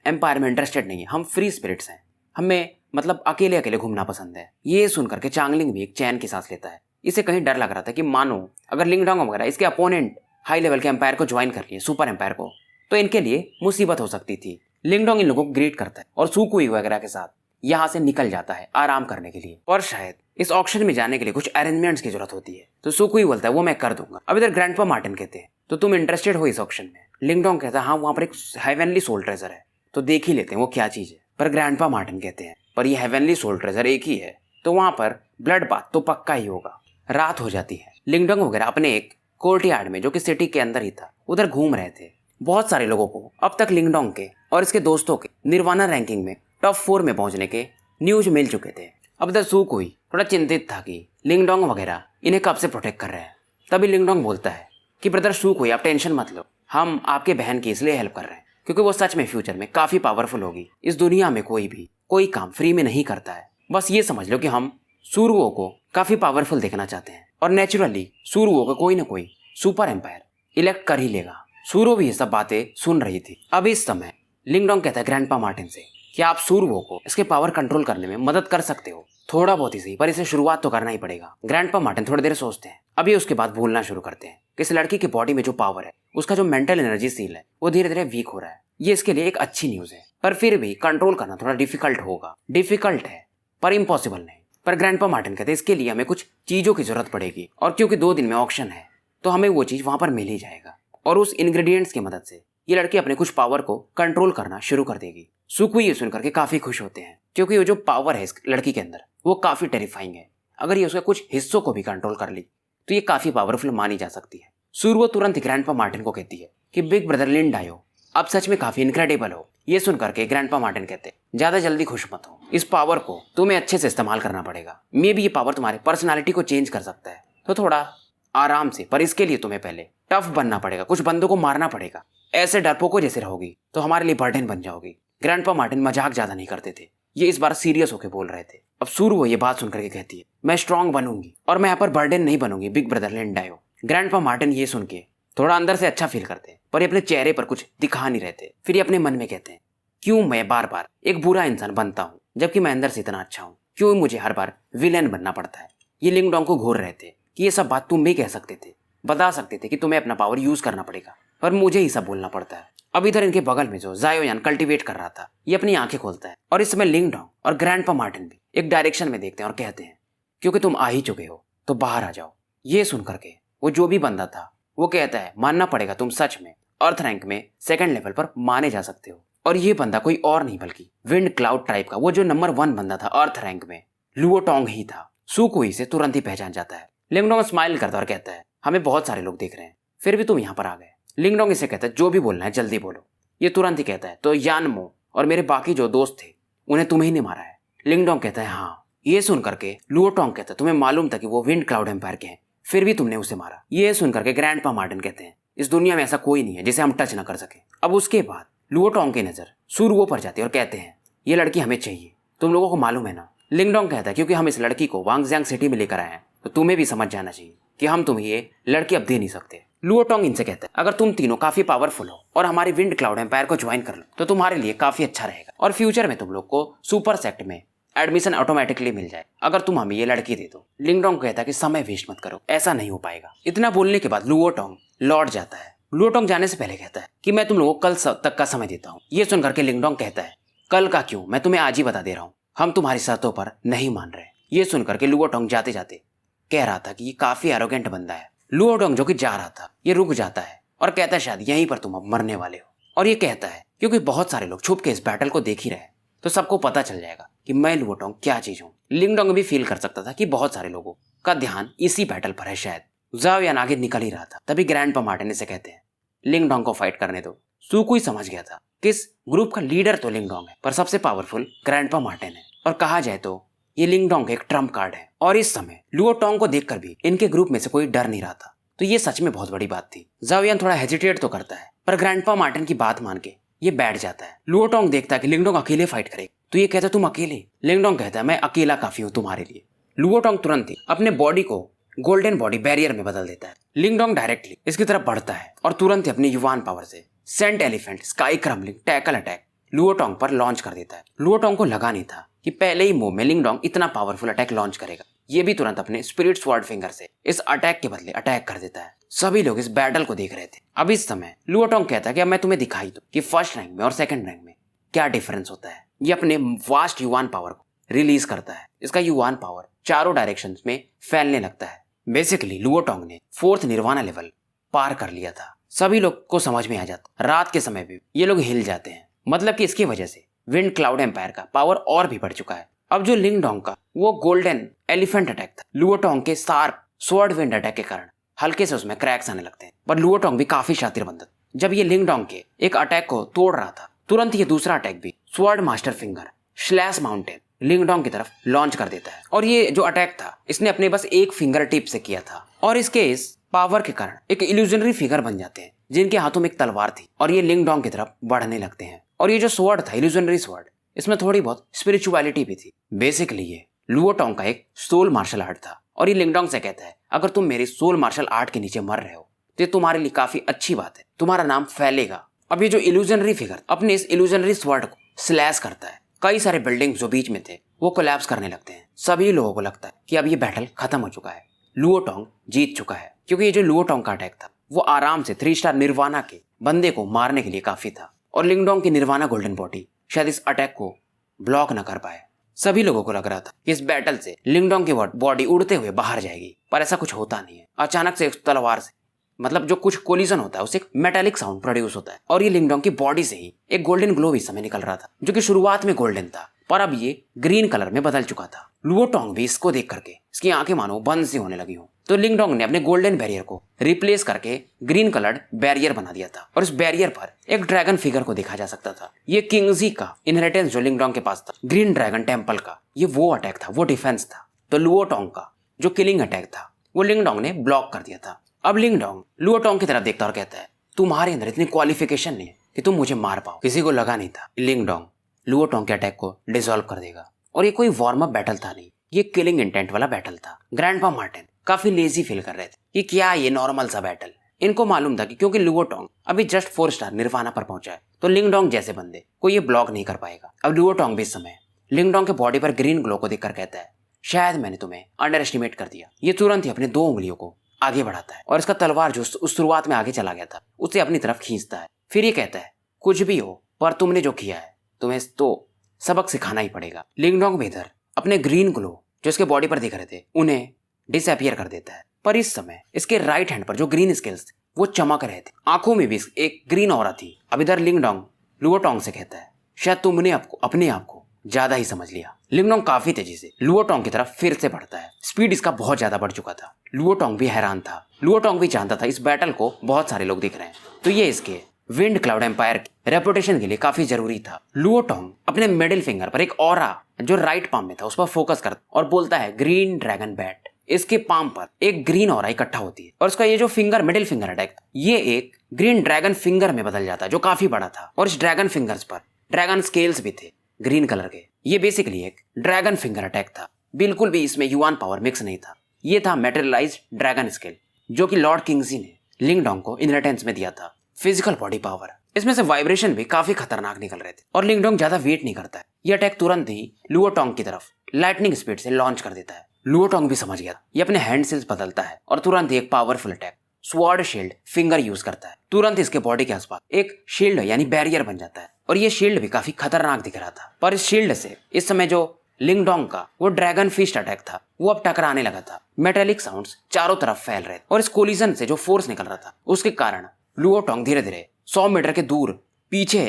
एम्पायर में इंटरेस्टेड नहीं है, हम फ्री स्पिरिट्स हैं, हमें मतलब अकेले अकेले घूमना पसंद है। ये सुनकर के चांगलिंग भी एक चैन की सांस लेता है। इसे कहीं डर लग रहा था कि मानो अगर लिंगडोंग वगैरह इसके अपोनेंट हाई लेवल के एम्पायर को ज्वाइन कर लिए, सुपर एम्पायर को, तो इनके लिए मुसीबत हो सकती थी। लिंगडोंग इन लोगों को ग्रीट करता है और सुकुई वगैरह के साथ यहाँ से निकल जाता है आराम करने के लिए। और शायद इस ऑक्शन में जाने के लिए कुछ अरेंजमेंट्स की जरूरत होती है, तो सुकुई बोलता है वो मैं कर दूंगा। अब इधर ग्रैंडपा मार्टिन कहते हैं तो तुम इंटरेस्टेड हो इस ऑक्शन में। लिंगडोंग कहता है हाँ वहां पर एक हेवनली सोल ट्रेजर है, तो देख ही लेते हैं वो क्या चीज है। पर ग्रैंडपा मार्टिन कहते हैं पर ये हेवनली सोल ट्रेजर एक ही है, तो वहां पर ब्लड बाथ तो पक्का ही होगा। रात हो जाती है। लिंगडोंग वगैरह अपने एक कोर्टयार्ड में जो कि सिटी के अंदर ही था उधर घूम रहे थे। बहुत सारे लोगों को अब तक लिंगडोंग के और इसके दोस्तों के निर्वाणा रैंकिंग में टॉप 4 में पहुंचने के न्यूज मिल चुके थे। अब इधर सुकुई थोड़ा चिंतित था कि लिंगडोंग वगैरह इन्हें कब से प्रोटेक्ट कर रहे हैं। तभी लिंगडोंग बोलता है कि ब्रदर सुकुई आप टेंशन मत लो, हम आपके बहन की इसलिए हेल्प कर रहे हैं क्योंकि वो सच में फ्यूचर में काफी पावरफुल होगी। इस दुनिया में कोई भी कोई काम फ्री में नहीं करता है। बस ये समझ लो कि हम सुरुओ को काफी पावरफुल देखना चाहते हैं और नेचुरली सुरुओ को कोई ना कोई सुपर एम्पायर इलेक्ट कर ही लेगा। सुरो भी ये सब बातें सुन रही थी। अब इस समय लिंगडोंग कहता है ग्रैंडपा मार्टिन से कि आप सुरुओ को इसके पावर कंट्रोल करने में मदद कर सकते हो, थोड़ा बहुत ही सही, पर इसे शुरुआत तो करना ही पड़ेगा। ग्रैंडपा मार्टिन थोड़ी देर सोचते हैं, अभी उसके बाद भूलना शुरू करते हैं कि इस लड़की की बॉडी में जो पावर है, उसका जो मेंटल एनर्जी सील है वो धीरे धीरे वीक हो रहा है। ये इसके लिए एक अच्छी न्यूज है, पर फिर भी कंट्रोल करना थोड़ा डिफिकल्ट होगा। डिफिकल्ट है पर इम्पॉसिबल नहीं। पर ग्रैंडपा मार्टिन कहते हैं इसके लिए हमें कुछ चीजों की जरूरत पड़ेगी, और क्योंकि 2 दिन में ऑक्शन है तो हमें वो चीज वहां पर मिल ही जाएगा, और उस इंग्रेडिएंट्स की मदद से ये लड़की अपने कुछ पावर को कंट्रोल करना शुरू कर देगी। सुकुई ये सुनकर के काफी खुश होते हैं क्योंकि ये जो पावर है इस लड़की के अंदर वो काफी टेरिफाइंग है। अगर ये उसके कुछ हिस्सों को भी कंट्रोल कर ली तो ये काफी पावरफुल मानी जा सकती है। सुरुओ तुरंत ग्रैंडपा मार्टिन को कहती है कि बिग ब्रदर लिन डायो अब सच में काफी इनक्रेडिबल हो। ये सुनकर के ग्रैंडपा मार्टिन कहते हैं ज्यादा जल्दी खुश मत हो, इस पावर को तुम्हें अच्छे से इस्तेमाल करना पड़ेगा। मे भी ये पावर तुम्हारे पर्सनालिटी को चेंज कर सकता है, तो थोड़ा आराम से, पर इसके लिए तुम्हें पहले टफ बनना पड़ेगा, कुछ बंदों को मारना पड़ेगा। ऐसे डरपोकों जैसे रहोगी तो हमारे लिए बर्डन बन जाओगी। ग्रैंडपा मार्टिन मजाक ज्यादा नहीं करते थे, ये इस बार सीरियस होकर बोल रहे थे। अब सुरुओ ये बात सुनकर के कहती है मैं स्ट्रांग बनूंगी और मैं यहाँ पर बर्डन नहीं बनूंगी बिग ब्रदर लिन डायो। ग्रैंडपा मार्टिन ये सुन के थोड़ा अंदर से अच्छा फील करते हैं, पर ये अपने चेहरे पर कुछ दिखा नहीं रहते। फिर ये अपने मन में कहते हैं क्यों मैं बार बार एक बुरा इंसान बनता हूँ जबकि मैं अंदर से इतना अच्छा हूँ, क्यों मुझे हर बार विलेन बनना पड़ता है। ये लिंगडोंग को घूर रहे थे कि ये सब बात तुम भी कह सकते थे, बता सकते थे कि तुम्हें अपना पावर यूज करना पड़ेगा, पर मुझे ही सब बोलना पड़ता है। अब इधर इनके बगल में जो जायोयान कल्टीवेट कर रहा था ये अपनी आंखें खोलता है, और इस समय लिंगडोंग और ग्रैंडपा मार्टिन भी एक डायरेक्शन में देखते हैं और कहते हैं क्योंकि तुम आ ही चुके हो तो बाहर आ जाओ। ये सुनकर के वो जो भी बंदा था वो कहता है मानना पड़ेगा तुम सच में अर्थ रैंक में सेकंड लेवल पर माने जा सकते हो। और ये बंदा कोई और नहीं बल्कि विंड क्लाउड ट्राइब का वो जो नंबर 1 बंदा था अर्थ रैंक में, लुओ टोंग ही था। सुको इसे तुरंत ही पहचान जाता है। लिंगडोंग स्माइल करता और कहता है हमें बहुत सारे लोग देख रहे हैं, फिर भी तुम यहाँ पर आ गए। लिंगडोंग इसे कहता है जो भी बोलना है जल्दी बोलो। ये तुरंत ही कहता है तो यानमो और मेरे बाकी जो दोस्त थे उन्हें तुम्हें ही ने मारा है। लिंगडोंग कहता है हाँ। ये सुन करके लुओ टोंग कहता है तुम्हें मालूम था कि वो विंड क्लाउड एम्पायर के हैं, फिर भी तुमने उसे मारा। ये सुन करके ग्रैंडपा मार्टिन कहते हैं इस दुनिया में ऐसा कोई नहीं है जिसे हम टच न कर सके। अब उसके बाद लुओ टोंग की नजर सुरुओ पर जाती है और कहते हैं ये लड़की हमें चाहिए, तुम लोगों को मालूम है ना। लिंगडोंग कहता है क्योंकि हम इस लड़की को वांगजियांग सिटी में लेकर आए हैं तो तुम्हें भी समझ जाना चाहिए कि हम तुम्हें ये लड़की अब दे नहीं सकते। लुओ टोंग इनसे कहता है अगर तुम तीनों काफी पावरफुल हो और हमारी विंड क्लाउड एम्पायर को ज्वाइन कर लो तो तुम्हारे लिए काफी अच्छा रहेगा और फ्यूचर में तुम लोग को सुपर सेक्ट में एडमिशन ऑटोमेटिकली मिल जाए अगर तुम हमें ये लड़की दे दो। लिंगडोंग कहता है कि समय वेस्ट मत करो, ऐसा नहीं हो पाएगा। इतना बोलने के बाद लुओ टोंग लौट जाता है। लुओ टोंग जाने से पहले कहता है कि मैं तुम लोगों को कल तक का समय देता हूँ। ये सुनकर के लिंगडोंग कहता है कल का क्यों, मैं तुम्हें आज ही बता दे रहा हूँ, हम तुम्हारी शर्तों पर नहीं मान रहे। ये सुनकर के लुओ टोंग जाते जाते कह रहा था कि ये काफी एरोगेंट बंदा है। लुओ टोंग जो कि जा रहा था ये रुक जाता है और कहता है शायद यहीं पर तुम अब मरने वाले हो। और ये कहता है क्योंकि बहुत सारे लोग छुप के इस बैटल को देख ही रहे तो सबको पता चल जाएगा कि मैं लुओ टोंग क्या चीज हूँ। लिंगडोंग भी फील कर सकता था कि बहुत सारे लोगों का ध्यान इसी बैटल पर है शायद। ज़ाओ यान आगे निकल ही रहा था तभी ग्रैंडपा मार्टिन से कहते हैं लिंगडोंग को फाइट करने दो। सुको ही समझ गया था कि इस ग्रुप का लीडर तो लिंगडोंग है पर सबसे पावरफुल ग्रैंडपा मार्टिन है और कहा जाए तो ये लिंगडोंग एक ट्रम्प कार्ड है। और इस समय लुओ टोंग को देखकर भी इनके ग्रुप में से कोई डर नहीं रहा था तो ये सच में बहुत बड़ी बात थी। ज़ाओ यान थोड़ा हेजिटेट तो करता है पर ग्रैंडपा मार्टिन की बात मान के ये बैठ जाता है। लुओ टोंग देखता है कि लिंगडोंग अकेले फाइट करे तो ये कहता है तुम अकेले। लिंगडोंग कहता है मैं अकेला काफी हूँ तुम्हारे लिए। लुओ टोंग तुरंत ही अपने बॉडी को गोल्डन बॉडी बैरियर में बदल देता है। लिंगडोंग डायरेक्टली इसकी तरफ बढ़ता है और तुरंत ही अपनी युवान पावर से saint elephant sky crumbling tackle attack Luo Tong पर लॉन्च कर देता है। लुओ टोंग को लगा नहीं था कि पहले ही मूव में लिंगडोंग इतना पावरफुल अटैक लॉन्च करेगा। ये भी तुरंत अपने स्पिरिट स्वॉर्ड फिंगर से इस अटैक के बदले अटैक कर देता है। सभी लोग इस बैटल को देख रहे थे। अब इस समय लुओ टोंग कहता है कि अब मैं तुम्हें दिखाई दूं कि फर्स्ट रैंक में और सेकंड रैंक में क्या डिफरेंस होता है। ये अपने वास्ट युवान पावर को रिलीज करता है। इसका युवान पावर चारों डायरेक्शंस में फैलने लगता है। बेसिकली लुओ टोंग ने 4th निर्वाणा लेवल पार कर लिया था। सभी लोग को समझ में आ जाता रात के समय भी ये लोग हिल जाते हैं, मतलब कि इसकी वजह से विंड क्लाउड एम्पायर का पावर और भी बढ़ चुका है। अब जो लिंगडोंग का वो गोल्डन एलिफेंट अटैक था लुओ टोंग के शार्प स्वॉर्ड विंड अटैक के कारण हल्के से उसमें क्रैक्स आने लगते हैं। पर लुओ टोंग भी काफी शातिर बंदा। जब ये लिंगडोंग के एक अटैक को तोड़ रहा था तुरंत ये दूसरा अटैक भी sword master finger slash mountain Lingdong की तरफ लॉन्च कर देता है। और ये जो अटैक था इसने अपने बस एक फिंगर टिप से किया था और इसके इस पावर के कारण एक इल्यूजनरी फिगर बन जाते हैं जिनके हाथों में एक तलवार थी और ये लिंगडोंग की तरफ बढ़ने लगते हैं। और ये जो स्वॉर्ड था इल्यूजनरी स्वॉर्ड इसमें थोड़ी बहुत स्पिरिचुअलिटी भी थी। बेसिकली ये लुओ टोंग का एक सोल मार्शल आर्ट था और ये लिंगडोंग से कहता है अगर तुम मेरी सोल मार्शल आर्ट के नीचे मर रहे हो तो ये तुम्हारे लिए काफी अच्छी बात है, तुम्हारा नाम फैलेगा। अब ये जो इल्यूजनरी फिगर अपने इस इल्यूजनरी स्वॉर्ड को स्लैश करता है। कई सारे बिल्डिंग्स जो बीच में थे वो कोलैप्स करने लगते हैं। सभी लोगों को लगता है कि अब ये बैटल खत्म हो चुका है, लुओ टोंग जीत चुका है। क्योंकि ये जो लुओ टोंग का अटैक था वो आराम से 3 स्टार निर्वाणा के बंदे को मारने के लिए काफी था और लिंगडोंग की निर्वाणा गोल्डन बॉडी शायद इस अटैक को ब्लॉक न कर पाए। सभी लोगों को लग रहा था कि इस बैटल से लिंगडोंग की बॉडी उड़ते हुए बाहर जाएगी पर ऐसा कुछ होता नहीं है। अचानक से एक तलवार से मतलब जो कुछ कोलिजन होता है उससे एक मेटालिक साउंड प्रोड्यूस होता है और ये लिंगडोंग की बॉडी से ही एक गोल्डन ग्लो इस समय निकल रहा था जो कि शुरुआत में गोल्डन था पर अब ये ग्रीन कलर में बदल चुका था। लुओ टोंग भी इसको देख करके इसकी आंखें मानो बंद सी होने लगी हो तो लिंगडोंग ने अपने गोल्डन बैरियर को रिप्लेस करके ग्रीन कलर्ड बैरियर बना दिया था और इस बैरियर पर एक ड्रैगन फिगर को देखा जा सकता था। ये किंगजी का इनहेरिटेंस जो लिंगडोंग के पास था ग्रीन ड्रैगन टेम्पल का, ये वो अटैक था, वो डिफेंस था। तो लुओ टोंग का जो किलिंग अटैक था वो लिंगडोंग ने ब्लॉक कर दिया था। अब लिंगडोंग लुओ टोंग की तरफ देखता और कहता है तुम्हारे अंदर इतनी क्वालिफिकेशन नहीं है कि तुम मुझे मार पाओ। किसी को लगा नहीं था लिंगडोंग लुओ टोंग के अटैक को डिसॉल्व कर देगा और ये कोई वार्म अप बैटल था नहीं, ये किलिंग इंटेंट वाला बैटल था। ग्रैंडपा मार्टिन काफी लेजी फील कर रहे थे कि क्या ये नॉर्मल सा बैटल। इनको मालूम था कि क्योंकि लुओ टोंग अभी जस्ट 4 स्टार निर्वाणा पर पहुंचा है तो लिंगडोंग जैसे बंदे को ये ब्लॉक नहीं कर पाएगा। अब लुओ टोंग भी इस समय लिंगडोंग के बॉडी पर ग्रीन ग्लो को देखकर कहता है शायद मैंने तुम्हें अंडर एस्टिमेट कर दिया। ये तुरंत ही अपने 2 उंगलियों को आगे बढ़ाता है और इसका तलवार जो उस शुरुआत में आगे चला गया था उसे अपनी तरफ खींचता है। फिर ये कहता है कुछ भी हो पर तुमने जो किया है तुम्हें तो सबक सिखाना ही पड़ेगा। लिंगडोंग भी इधर अपने ग्रीन ग्लो जो इसके बॉडी पर दिख रहे थे उन्हें डिसअपियर कर देता है पर इस समय इसके राइट हैंड पर जो ग्रीन स्केल्स थे वो चमक रहे थे, आंखों में भी एक ग्रीन ऑरा थी। अब इधर लिंगडोंग लुओटोंग से कहता है, शायद तुमने अपने आप को ज्यादा ही समझ लिया। लिंगडोंग काफी तेजी से लुओटोंग की तरफ फिर से बढ़ता है। स्पीड इसका बहुत ज्यादा बढ़ चुका था। लुओटोंग भी हैरान था। लुओटोंग भी जानता था इस बैटल को बहुत सारे लोग दिख रहे हैं, तो ये इसके विंड क्लाउड एम्पायर की रेपुटेशन के लिए काफी जरूरी था। लुओटोंग अपने मिडिल फिंगर पर एक ऑरा जो राइट पाम में था उस पर फोकस करता और बोलता है, ग्रीन ड्रैगन बैट। इसके पाम पर एक ग्रीन ऑरा इकट्ठा होती है और उसका ये जो फिंगर मिडिल फिंगर अटैक ये एक ग्रीन ड्रैगन फिंगर में बदल जाता है जो काफी बड़ा था। और इस ड्रैगन फिंगर्स पर ड्रैगन स्केल्स भी थे ग्रीन कलर के। ये बेसिकली एक ड्रैगन फिंगर अटैक था। बिल्कुल भी इसमें युआन पावर मिक्स नहीं था। ये था मेटेरियलाइज्ड ड्रैगन स्केल जो कि लॉर्ड किंगजी ने लिंगडोंग को इनहेरिटेंस में दिया था। फिजिकल बॉडी पावर, इसमें से वाइब्रेशन भी काफी खतरनाक निकल रहे थे और लिंगडोंग ज्यादा वेट नहीं करता है। ये अटैक तुरंत ही लुओटोंग की तरफ लाइटनिंग स्पीड से लॉन्च कर देता है। लुओटोंग भी समझ गया। ये अपने हैंड सेल्स बदलता है और तुरंत ही एक powerful attack sword shield finger use करता है। तुरंत इसके बॉडी के आसपास एक शील्ड यानी बैरियर बन जाता है और ये शील्ड भी काफी खतरनाक दिख रहा था। पर इस शील्ड से इस समय जो लिंगडोंग का वो ड्रैगन फिस्ट अटैक था वो अब टकराने लगा था। मेटेलिक साउंड्स चारों तरफ फैल रहे थे और इस कोलिजन से जो फोर्स निकल रहा था उसके कारण लुओटोंग धीरे धीरे 100 मीटर के दूर पीछे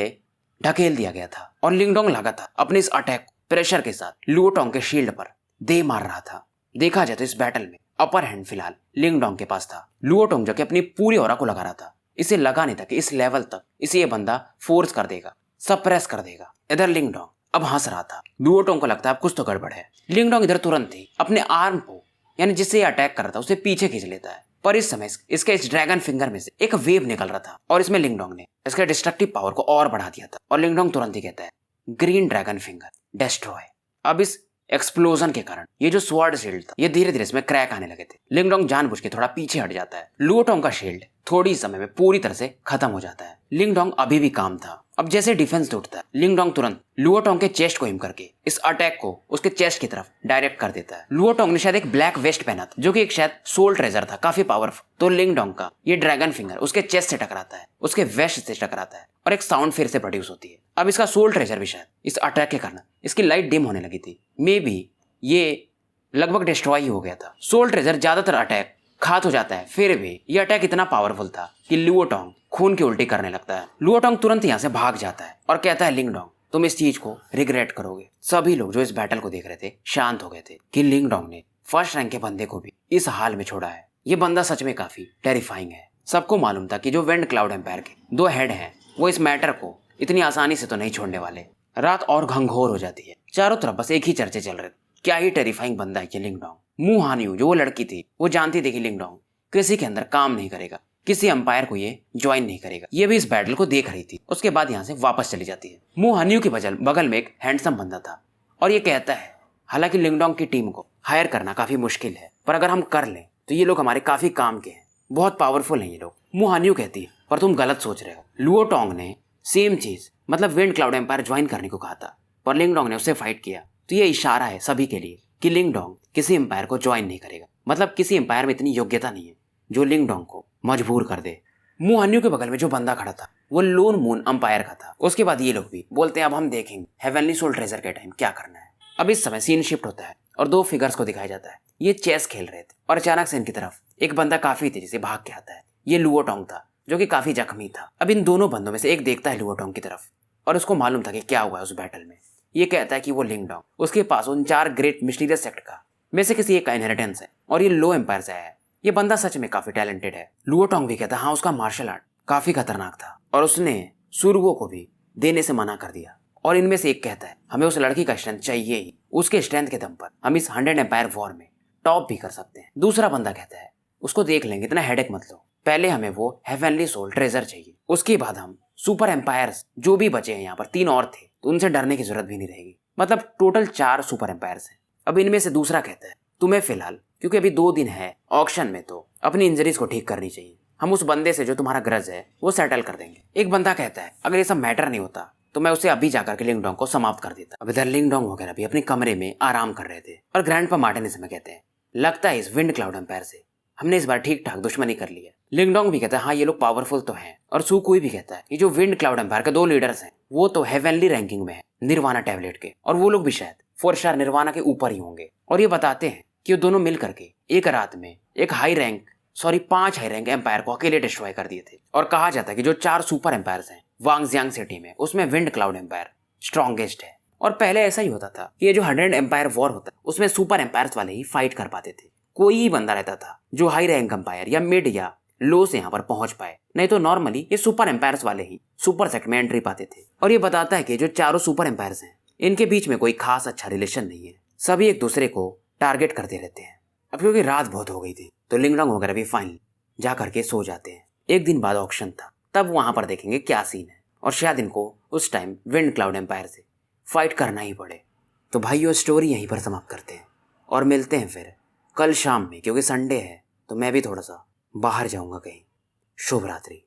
ढकेल दिया गया था और लिंगडोंग लगातार अपने इस अटैक प्रेशर के साथ लुओटोंग के शील्ड पर दे मार रहा था। देखा जाए तो इस बैटल में अपर हैंड फिलहाल लिंगडोंग के पास था। लुओटोंग जो कि अपनी पूरी ऑरा को लगा रहा था, इसे लगाने तक इस लेवल तक इसे ये बंदा फोर्स कर देगा, सप्रेस कर देगा। इधर लिंगडोंग अब हंस रहा था। लुओटोंग को लगता है अब कुछ तो गड़बड़ है। लिंगडोंग इधर तुरंत ही अपने आर्म को यानी जिससे ये अटैक कर रहा था उसे पीछे खींच लेता है। पर इस समय इसके इस ड्रैगन फिंगर में से एक वेव निकल रहा था और इसमें लिंगडोंग ने इसके डिस्ट्रक्टिव पावर को और बढ़ा दिया था और लिंगडोंग तुरंत ही कहता है, ग्रीन ड्रैगन फिंगर डिस्ट्रॉय। अब इस एक्सप्लोजन के कारण ये जो स्वॉर्ड शील्ड था ये धीरे धीरे इसमें क्रैक आने लगे थे। लिंगडोंग जानबूझ के थोड़ा पीछे हट जाता है। लुओटोंग का शील्ड थोड़ी समय में पूरी तरह से खत्म हो जाता है। लिंगडोंग अभी भी काम था। अब जैसे डिफेंस टूटता है लिंगडोंग तुरंत लुओटोंग के चेस्ट को हिम करके इस अटैक को उसके चेस्ट की तरफ डायरेक्ट कर देता है। लुओटोंग ने शायद एक ब्लैक वेस्ट पहना था जो कि एक शायद सोल ट्रेजर था, काफी पावरफुल। तो लिंगडोंग का ये ड्रैगन फिंगर उसके चेस्ट से टकराता है, उसके वेस्ट से टकराता है और एक साउंड फिर से प्रोड्यूस होती है। अब इसका सोल ट्रेजर भी शायद इस अटैक के कारण इसकी लाइट डिम होने लगी थी। मे बी ये लगभग डिस्ट्रॉय हो गया था। सोल ट्रेजर ज्यादातर अटैक खा तो जाता है, फिर भी ये अटैक इतना पावरफुल था कि लुओटोंग खून की उल्टी करने लगता है। लुओटोंग तुरंत यहाँ से भाग जाता है और कहता है, लिंगडोंग तुम इस चीज को रिग्रेट करोगे। सभी लोग जो इस बैटल को देख रहे थे शांत हो गए थे कि लिंगडोंग ने फर्स्ट रैंक के बंदे को भी इस हाल में छोड़ा है। ये बंदा सच में काफी टेरिफाइंग है। सबको मालूम था कि जो विंड क्लाउड एम्पायर के 2 हेड हैं वो इस मैटर को इतनी आसानी से तो नहीं छोड़ने वाले। रात और घंघोर हो जाती है। चारों तरफ बस एक ही चर्चे चल रहे थे, क्या ही टेरिफाइंग बंदा है ये लिंगडोंग। मू हानियू जो वो लड़की थी वो जानती थी कि लिंगडोंग किसी के अंदर काम नहीं करेगा, किसी अंपायर को ये ज्वाइन नहीं करेगा। ये भी इस बैटल को देख रही थी। उसके बाद यहाँ से वापस चली जाती है। मू हानियू के बगल में एक हैंडसम बंदा था और ये कहता है, हालांकि लिंगडोंग की टीम को हायर करना काफी मुश्किल है, पर अगर हम कर लें तो ये लोग हमारे काफी काम के हैं, बहुत पावरफुल हैं ये लोग। मू हानियू कहती है, पर तुम गलत सोच रहे हो। लुओटोंग ने सेम चीज मतलब विंड क्लाउड एम्पायर ज्वाइन करने को कहा था, पर लिंगडोंग ने उससे फाइट किया। तो ये इशारा है सभी के लिए कि लिंगडोंग किसी एम्पायर को ज्वाइन नहीं करेगा। मतलब किसी एम्पायर में इतनी योग्यता नहीं है जो लिंगडोंग को मजबूर कर दे। मू हानियू के बगल में जो बंदा खड़ा था वो लोन मून अंपायर का था। उसके बाद ये लोग भी बोलते हैं, अब हम देखेंगे हेवनली सोल ट्रेजर के टाइम क्या करना है। अब इस समय सीन शिफ्ट होता है और 2 फिगर्स को दिखाया जाता है। ये चेस खेल रहे थे और अचानक से इनकी तरफ एक बंदा काफी तेजी से भाग के आता है। ये लुओटोंग था जो कि काफी जख्मी था। अब इन दोनों बंदों में से एक देखता है लुओटोंग की तरफ और उसको मालूम था कि क्या हुआ है उस बैटल में। ये कहता है कि वो लिंगडोंग उसके पास उन 4 ग्रेट मिस्टीरियस सेक्ट का में से किसी एक का इनहेरिटेंस है और ये लो एम्पायर से आया है। ये बंदा सच में काफी टैलेंटेड है। लुओटोंग भी कहता है, हाँ उसका मार्शल आर्ट काफी खतरनाक था और उसने सुरुओ को भी देने से मना कर दिया। और इनमें से एक कहता है, हमें उस लड़की का स्ट्रेंथ चाहिए ही, उसके स्ट्रेंथ के दम पर हम इस 100 एम्पायर वॉर में टॉप भी कर सकते हैं। दूसरा बंदा कहता है, उसको देख लेंगे, इतना हेडेक मत लो, पहले हमें वो हेवनली सोल ट्रेजर चाहिए, उसके बाद हम सुपर एम्पायर्स जो भी बचे हैं यहाँ पर 3 और थे तो उनसे डरने की जरूरत भी नहीं रहेगी। मतलब टोटल 4 सुपर एम्पायर्स हैं। अब इनमें से दूसरा कहता है, तुम्हें फिलहाल क्योंकि अभी 2 दिन है ऑक्शन में तो अपनी इंजरीज को ठीक करनी चाहिए, हम उस बंदे से जो तुम्हारा ग्रज है वो सेटल कर देंगे। एक बंदा कहता है, अगर ये सब मैटर नहीं होता तो मैं उसे अभी जाकर के लिंगडोंग को समाप्त कर देता। अब इधर लिंगडोंग वगैरह भी अपने कमरे में आराम कर रहे थे और ग्रैंडपा मार्टिन इस समय कहते हैं, लगता है इस विंड क्लाउड एम्पायर से हमने इस बार ठीक ठाक दुश्मनी कर ली है। लिंगडोंग भी कहता है, हाँ ये लोग पावरफुल तो हैं। और सुकुई भी कहता है कि जो विंड क्लाउड एम्पायर के 2 लीडर्स हैं वो तो हेवनली रैंकिंग में है निर्वाणा टैबलेट के, और वो लोग भी शायद 4 स्टार निर्वाणा के ऊपर ही होंगे। और ये बताते हैं कि वो दोनों मिल करके एक रात में एक high rank sorry 5 high rank empire को अकेले डिस्ट्रॉय कर दिए थे। और कहा जाता है कि जो 4 सुपर एम्पायर्स हैं वांगजियांग सिटी में, उसमें विंड क्लाउड एम्पायर स्ट्रॉन्गेस्ट है। और पहले ऐसा ही होता था कि ये जो 100 एम्पायर वॉर होता है उसमें सुपर एम्पायर्स वाले ही फाइट कर पाते थे। कोई ही बंदा रहता था जो हाई रैंक एम्पायर या मिड या लो से यहाँ पर पहुंच पाए, नहीं तो नॉर्मली ये सुपर एम्पायर्स वाले ही सुपर सेट में एंट्री पाते थे। और ये बताता है कि जो चारों सुपर एम्पायर्स हैं इनके बीच में कोई खास अच्छा रिलेशन नहीं है, सभी एक दूसरे को टारगेट करते रहते हैं। अब क्योंकि रात बहुत हो गई थी तो लिंगडोंग वगैरह भी फाइनल जा करके सो जाते हैं। एक दिन बाद ऑक्शन था, तब वहां पर देखेंगे क्या सीन है। और शायद इनको उस टाइम विंड क्लाउड एम्पायर से फाइट करना ही पड़े। तो भाइयों स्टोरी यहीं पर समाप्त करते हैं और मिलते हैं फिर कल शाम में, क्योंकि संडे है तो मैं भी थोड़ा सा बाहर जाऊंगा कहीं। शुभ रात्रि।